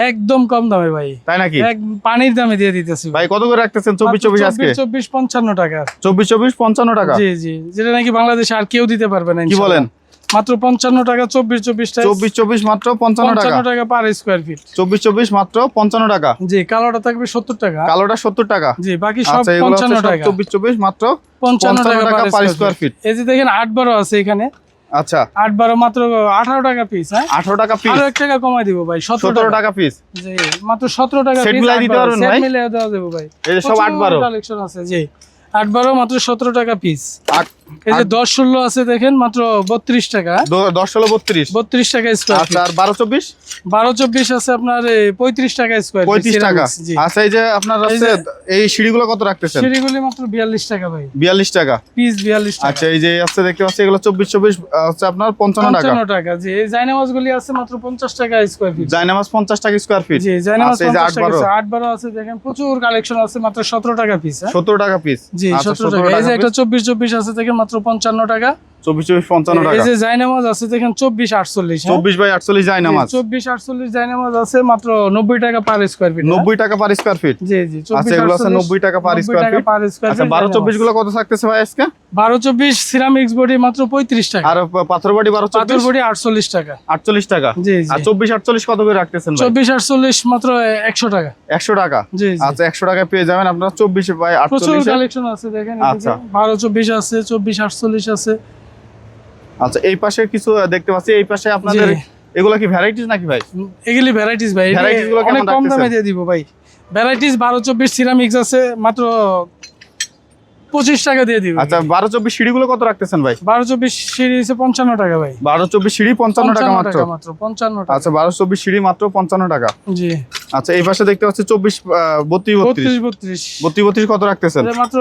একদম কম দামে ভাই। তাই নাকি? এক পানির দামে দিয়ে দিতেছি ভাই। কত করে রাখতেছেন 24 আজকে? 24 55 টাকা। 24 55 টাকা। জি জি, যেটা নাকি বাংলাদেশে আর কেউ দিতে পারবে না। কি বলেন? মাত্র 55 টাকা 24 টাকা। 24 মাত্র 55 টাকা। 55 টাকা পার স্কয়ার ফিট। 24 মাত্র 55 টাকা। জি, কালোটা থাকবে 70 টাকা। কালোটা 70 টাকা। জি, বাকি সব 55 টাকা। 24 মাত্র 55 টাকা পার স্কয়ার ফিট। এই যে দেখেন 8 12 আছে এখানে। আচ্ছা, 8 12 মাত্র 18 টাকা পিস। হ্যাঁ, 18 টাকা পিস। আরো 1 টাকা কমাই দিব ভাই, 17 টাকা পিস। জি, মাত্র 17 টাকা পিস। সেট মিলাই দিতে পারবেন ভাই? সেট মিলাই দেওয়া যাবে ভাই। এই যে সব 8 12 কালেকশন আছে। জি, 8 12 মাত্র 17 টাকা পিস। এই যে 10 16 আছে দেখেন মাত্র 32 টাকা। 10 16 32 টাকা স্কয়ার ফিট। আচ্ছা, আর 12 24 12 24 আছে আপনার 35 টাকা স্কয়ার ফিট। 35 টাকা। আচ্ছা, এই যে আপনার আছে এই সিঁড়িগুলো কত রাখতেছেন? সিঁড়িগুলি মাত্র 42 টাকা ভাই। 42 টাকা পিস 42 টাকা। আচ্ছা, এই যে আছে দেখতে পাচ্ছি এগুলো 24 24 হচ্ছে আপনার 55 টাকা। 55 টাকা। জি, এই জায়নামাজগুলি আছে মাত্র 50 টাকা স্কয়ার ফিট। জায়নামাজ 50 টাকা স্কয়ার ফিট। জি, জায়নামাজ আচ্ছা, এই যে 50 টাকা। 8 8 12 আছে দেখেন প্রচুর কালেকশন আছে মাত্র 17 টাকা পিস। 17 টাকা পিস। জি, 17 টাকা। এই যে একটা 24 24 আছে দেখেন মাত্র 55 টাকা। 24 24 55 টাকা। এই যে জায়নামাজ আছে দেখেন 24 48। 24 বাই 48 জায়নামাজ। 24 48 জায়নামাজ আছে মাত্র 90 টাকা পার স্কয়ার ফিট। 90 টাকা পার স্কয়ার ফিট। জি জি, 24 আচ্ছা, এগুলো আছে 90 টাকা পার স্কয়ার ফিট। আচ্ছা, 12 24 গুলো কত থাকতেছে ভাই আজকে? 12 24 সিরামিক্স বডি মাত্র 35 টাকা। আর পাথর বডি 12 পাথর 24 বডি 48 টাকা। 48 টাকা। জি জি। আর 24 48 কত করে রাখতেছেন ভাই? 24 48 মাত্র 100 টাকা। 100 টাকা। জি জি। আচ্ছা, 100 টাকায় পেয়ে যাবেন আপনারা 24 বাই 48। প্রচুর কালেকশন আছে দেখেন এদিকে। আচ্ছা। 12 24 আছে, 24 48 আছে। আচ্ছা, এই পাশে কিছু দেখতে পাচ্ছি। এই পাশে আপনাদের জি। এগুলা কি ভ্যারাইটিস নাকি ভাই? এগুলি ভ্যারাইটিস ভাই। ভ্যারাইটিস গুলো অনেক কেমন কম দামে রাখতেছেন? দিয়ে দিব ভাই। ভ্যারাইটিস 12 24 সিরামিক্স আছে মাত্র 25 টাকা দিয়ে দিব। আচ্ছা, 12 24 সিঁড়িগুলো কত রাখতেছেন ভাই? 12 24 সিঁড়ি আছে 55 টাকা ভাই। 12 24 সিঁড়ি 55 টাকা মাত্র। 55 টাকা। আচ্ছা, 12 24 সিঁড়ি মাত্র 55 টাকা। জি। আচ্ছা, এই পাশে দেখতে পাচ্ছি 24 32 32 32 কত রাখতেছেন? এটা মাত্র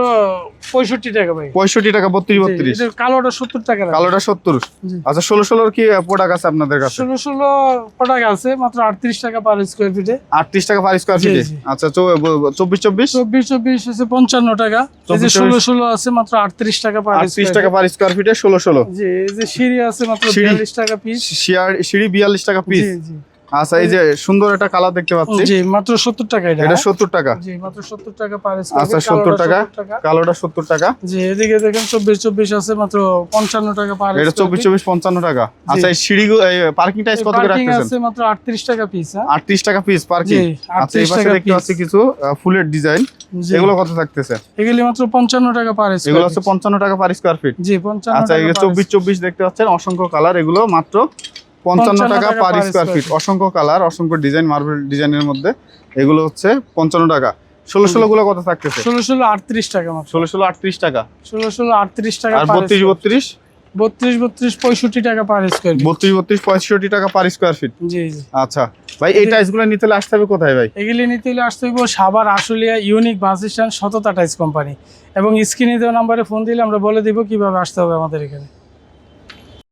65 টাকা ভাই। 65 টাকা 32 32। এটা কালোটা 70 টাকা। কালোটা 70। আচ্ছা, 16 16 কি প্রোডাক্ট আছে আপনাদের কাছে? 16 16 প্রোডাক্ট আছে মাত্র 38 টাকা পার স্কয়ার ফিটে। 38 টাকা পার স্কয়ার ফিটে। আচ্ছা, 24 24 24 24 আছে 55 টাকা। এই যে 16 16 আছে মাত্র 38 টাকা পার স্কয়ার 38 টাকা পার স্কয়ার ফিটে 16 16। জি, এই যে সিঁড়ি আছে মাত্র 42 টাকা পিস। সিঁড়ি 42 টাকা পিস। জি জি। আচ্ছা, এই যে সুন্দর একটা কালার দেখতে পাচ্ছি। জি, মাত্র 70 টাকা এটা। এটা 70 টাকা। জি, মাত্র 70 টাকা পার স্কয়ার আচ্ছা, 70 টাকা। কালোটা 70 টাকা। জি, এদিকে দেখেন 24 24 আছে মাত্র 55 টাকা পার স্কয়ার। এটা 24 24 55 টাকা। আচ্ছা, এই সিঁড়ি পার্কিং টাইস কত করে রাখতেছেন? আছে মাত্র 38 টাকা পিস। 38 টাকা পিস পার্কিং। আচ্ছা, এই পাশে দেখতে পাচ্ছি কিছু ফুলের ডিজাইন। এগুলো কত থাকতেছে? এগুলি মাত্র 55 টাকা পার স্কয়ার। এগুলো হচ্ছে 55 টাকা পার স্কয়ার ফিট। জি, 55 আচ্ছা, এই 24 24 দেখতে পাচ্ছেন অসংখ্য কালার। এগুলো মাত্র 55 টাকা পার স্কয়ার ফিট। অসংখ্য কালার, অসংখ্য ডিজাইন, মার্বেল ডিজাইনের মধ্যে এগুলো হচ্ছে 55 টাকা। 16 16 গুলো কত থাকতেছে? 16 16 38 টাকা মাত্র। 16 16 38 টাকা। 16 16 38 টাকা আর পার। 32 32 32 32 65 টাকা পার স্কয়ার ফিট। 32 32 65 টাকা পার স্কয়ার ফিট। জি জি। আচ্ছা ভাই, এই টাইলসগুলো নিতে হলে আসতে হবে কোথায় ভাই? এগুলি নিতে হলে আসতে হবে Savar Ashulia unique bus stand সততা টাইলস কোম্পানি, এবং স্ক্রিনে দেওয়া নম্বরে ফোন দিলে আমরা বলে দিব কিভাবে আসতে হবে আমাদের এখানে।